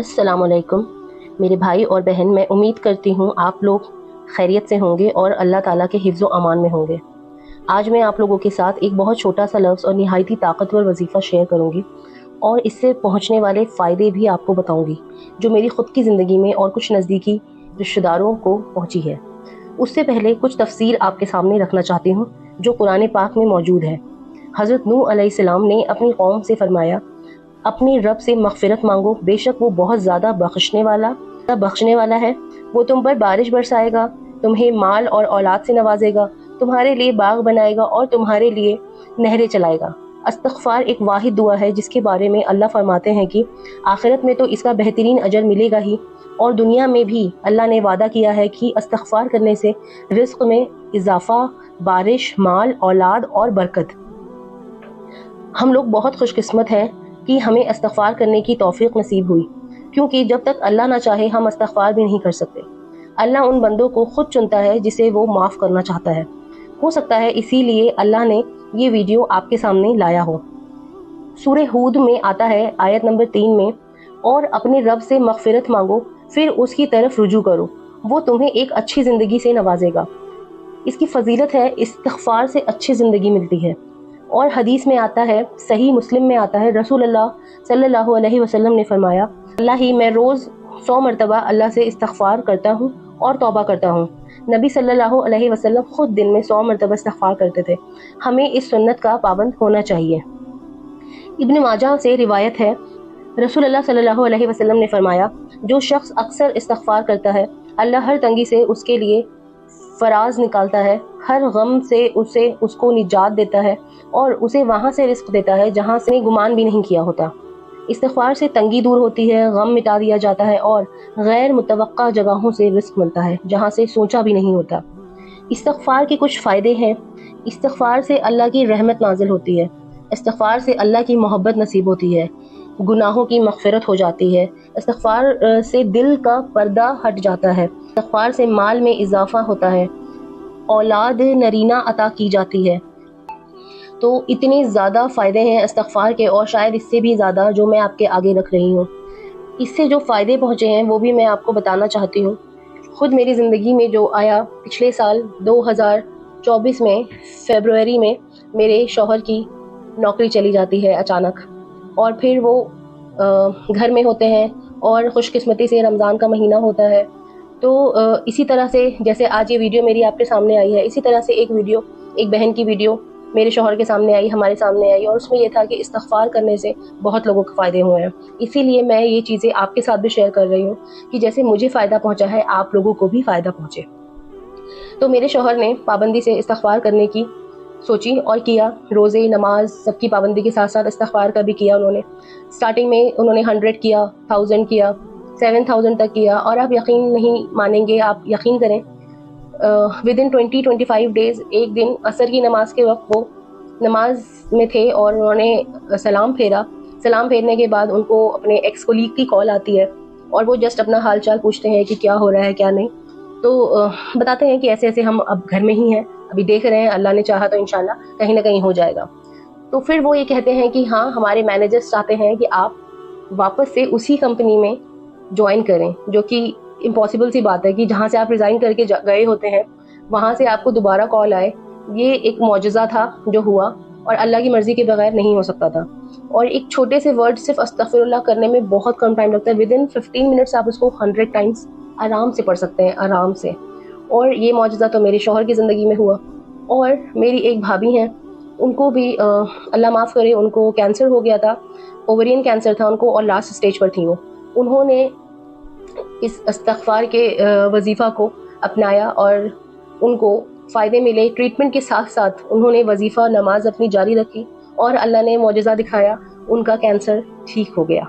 अस्सलाम वालेकुम मेरे भाई और बहन, मैं उम्मीद करती हूँ आप लोग खैरियत से होंगे और अल्लाह ताला के हिफ्ज़ व अमान में होंगे। आज मैं आप लोगों के साथ एक बहुत छोटा सा लफ्ज़ और निहायती ताकतवर वजीफ़ा शेयर करूँगी और इससे पहुँचने वाले फ़ायदे भी आपको बताऊँगी, जो मेरी ख़ुद की ज़िंदगी में और कुछ नज़दीकी रिश्तेदारों को पहुँची है। उससे पहले कुछ तफ़सीर आपके सामने रखना चाहती हूँ जो कुरान पाक में मौजूद है। हज़रत नूह अलैहिस्सलाम ने अपनी कौम से फरमाया, अपने रब से मग़फ़िरत मांगो, बेशक वो बहुत ज़्यादा बख्शने वाला है। वो तुम पर बारिश बरसाएगा, तुम्हें माल और औलाद से नवाजेगा, तुम्हारे लिए बाग बनाएगा और तुम्हारे लिए नहरें चलाएगा। इस्तिग़फ़ार एक वाहिद दुआ है जिसके बारे में अल्लाह फरमाते हैं कि आखिरत में तो इसका बेहतरीन अजर मिलेगा ही, और दुनिया में भी अल्लाह ने वादा किया है कि इस्तिग़फ़ार करने से रिज़्क़ में इजाफ़ा, बारिश, माल, औलाद और बरकत। हम लोग बहुत खुशकिस्मत हैं कि हमें इस्तिग़फ़ार करने की तौफ़ीक़ नसीब हुई, क्योंकि जब तक अल्लाह ना चाहे हम इस्तिग़फ़ार भी नहीं कर सकते। अल्लाह उन बंदों को खुद चुनता है जिसे वो माफ़ करना चाहता है। हो सकता है इसीलिए अल्लाह ने ये वीडियो आपके सामने लाया हो। सूरह हूद में आता है आयत नंबर 3 में, और अपने रब से मग़फ़िरत मांगो, फिर उसकी तरफ रुजू करो, वो तुम्हें एक अच्छी ज़िंदगी से नवाजेगा। इसकी फ़जीलत है, इस्तिग़फ़ार से अच्छी ज़िंदगी मिलती है। और हदीस में आता है, सही मुस्लिम में आता है, रसूलुल्लाह सल्लल्लाहु अलैहि वसल्लम ने फरमाया, अल्लाह ही मैं रोज़ 100 मरतबा अल्लाह से इस्तिग़फ़ार करता हूँ और तौबा करता हूँ। नबी सल्लल्लाहु अलैहि वसल्लम खुद दिन में 100 मरतबा इस्तिग़फ़ार करते थे। हमें इस सुन्नत का पाबंद होना चाहिए। इब्न माजा से रिवायत है, रसूलुल्लाह सल्लल्लाहु अलैहि वसल्लम ने फरमाया, जो शख्स अक्सर इस्तिग़फ़ार करता है, अल्लाह हर तंगी से उसके लिए फराज निकालता है, हर गम से उसको निजात देता है और उसे वहाँ से रिज़्क़ देता है जहाँ से गुमान भी नहीं किया होता। इस्तिग़फ़ार से तंगी दूर होती है, गम मिटा दिया जाता है और गैर मुतवक्का जगहों से रिज़्क़ मिलता है जहाँ से सोचा भी नहीं होता। इस्तिग़फ़ार के कुछ फ़ायदे हैं। इस्तिग़फ़ार से अल्लाह की रहमत नाज़िल होती है। इस्तिग़फ़ार से अल्लाह की मोहब्बत नसीब होती है। गुनाहों की मग़फ़िरत हो जाती है। इस्तिग़फ़ार से दिल का पर्दा हट जाता है। इस्तिग़फ़ार से माल में इजाफ़ा होता है। औलाद नरीना अता की जाती है। तो इतने ज़्यादा फ़ायदे हैं इस्तिग़फ़ार के, और शायद इससे भी ज़्यादा, जो मैं आपके आगे रख रही हूँ। इससे जो फ़ायदे पहुँचे हैं वो भी मैं आपको बताना चाहती हूँ। खुद मेरी ज़िंदगी में जो आया, पिछले साल 2024 में फ़रवरी में मेरे शौहर की नौकरी चली जाती है अचानक, और फिर वो घर में होते हैं और खुशकिस्मती से रमज़ान का महीना होता है। तो इसी तरह से जैसे आज ये वीडियो मेरी आपके सामने आई है, इसी तरह से एक बहन की वीडियो मेरे शौहर के सामने आई, हमारे सामने आई, और उसमें ये था कि इस्तिग़फ़ार करने से बहुत लोगों को फ़ायदे हुए हैं। इसीलिए मैं ये चीज़ें आपके साथ भी शेयर कर रही हूँ कि जैसे मुझे फ़ायदा पहुँचा है, आप लोगों को भी फ़ायदा पहुँचे। तो मेरे शौहर ने पाबंदी से इस्तिग़फ़ार करने की सोची और किया। रोज़े, नमाज सबकी पाबंदी के साथ साथ इस्तिग़फ़ार का भी किया उन्होंने। स्टार्टिंग में उन्होंने 100 किया, 1000 किया, 7000 तक किया, और आप यकीन नहीं मानेंगे, आप यकीन करें, विदिन 20-25 डेज़ एक दिन असर की नमाज के वक्त वो नमाज में थे और उन्होंने सलाम फेरा। सलाम फेरने के बाद उनको अपने एक्स कोलीग की कॉल आती है और वो जस्ट अपना हाल चाल पूछते हैं कि क्या हो रहा है क्या नहीं। तो बताते हैं कि ऐसे ऐसे हम अब घर में ही हैं, अभी देख रहे हैं, अल्लाह ने चाहा तो इंशाल्लाह कहीं ना कहीं हो जाएगा। तो फिर वो ये कहते हैं कि हाँ, हमारे मैनेजर्स चाहते हैं कि आप वापस से उसी कंपनी में ज्वाइन करें, जो कि इम्पॉसिबल सी बात है कि जहाँ से आप रिज़ाइन करके गए होते हैं वहाँ से आपको दोबारा कॉल आए। ये एक मौजज़ा था जो हुआ, और अल्लाह की मर्ज़ी के बगैर नहीं हो सकता था। और एक छोटे से वर्ड सिर्फ अस्तग़फ़िरुल्लाह करने में बहुत कम टाइम लगता है। विदिन 15 मिनट्स आप उसको 100 टाइम्स आराम से पढ़ सकते हैं, आराम से। और ये मौजज़ा तो मेरे शौहर की ज़िंदगी में हुआ। और मेरी एक भाभी हैं, उनको भी अल्लाह माफ़ करे, उनको कैंसर हो गया था, ओवरियन कैंसर था उनको, और लास्ट स्टेज पर थी वो। उन्होंने इस इस्तिग़फ़ार के वजीफ़ा को अपनाया और उनको फ़ायदे मिले। ट्रीटमेंट के साथ साथ उन्होंने वजीफ़ा, नमाज अपनी जारी रखी और अल्लाह ने मौजज़ा दिखाया, उनका कैंसर ठीक हो गया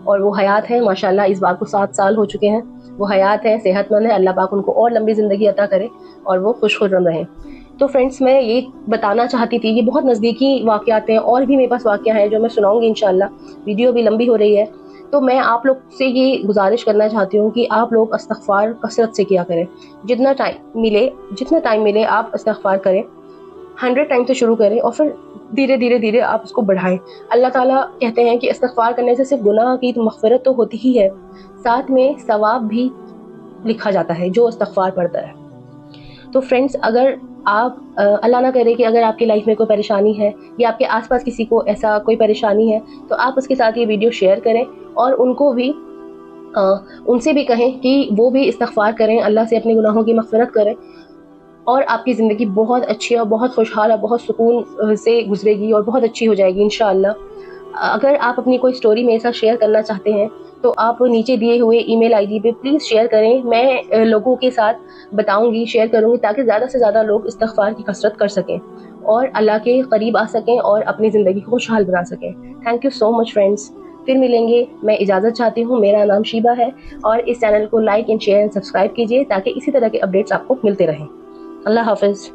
और वो हयात है माशाल्लाह। इस बात को 7 साल हो चुके हैं, वो हयात है, सेहतमंद है। अल्लाह पाक उनको और लंबी ज़िंदगी अता करे और वो खुशखुर्रम रहें। तो फ्रेंड्स, मैं ये बताना चाहती थी, ये बहुत नज़दीकी वाक़यात हैं, और भी मेरे पास वाक़या हैं जो मैं सुनाऊँगी इंशाल्लाह। वीडियो भी लंबी हो रही है, तो मैं आप लोग से ये गुजारिश करना चाहती हूँ कि आप लोग इस्तिग़फ़ार कसरत से किया करें। जितना टाइम मिले आप इस्तिग़फ़ार करें। 100 टाइम से शुरू करें और फिर धीरे धीरे धीरे आप उसको बढ़ाएं। अल्लाह ताला कहते हैं कि इस्तिग़फ़ार करने से सिर्फ गुनाह की तो मग़फ़िरत तो होती ही है, साथ में सवाब भी लिखा जाता है जो इस्तिग़फ़ार पढ़ता है। तो फ्रेंड्स, अगर आप अल्लाह ना करे कि अगर आपकी लाइफ में कोई परेशानी है या आपके आसपास किसी को ऐसा कोई परेशानी है, तो आप उसके साथ ये वीडियो शेयर करें और उनको भी उनसे भी कहें कि वो भी इस्तिग़फ़ार करें, अल्लाह से अपने गुनाहों की मग़फ़िरत करें और आपकी ज़िंदगी बहुत अच्छी और बहुत खुशहाल और बहुत सुकून से गुजरेगी और बहुत अच्छी हो जाएगी इंशाअल्लाह। अगर आप अपनी कोई स्टोरी मेरे साथ शेयर करना चाहते हैं तो आप नीचे दिए हुए ईमेल आईडी पे प्लीज़ शेयर करें। मैं लोगों के साथ बताऊंगी, शेयर करूंगी ताकि ज़्यादा से ज़्यादा लोग इस्तिग़फ़ार की कसरत कर सकें और अल्लाह के करीब आ सकें और अपनी ज़िंदगी को खुशहाल बना सकें। Thank you so much friends, फिर मिलेंगे। मैं इजाज़त चाहती हूँ। मेरा नाम शीबा है और इस चैनल को like and share and subscribe कीजिए ताकि इसी तरह के अपडेट्स आपको मिलते रहें। अल्लाह हाफ़िज़।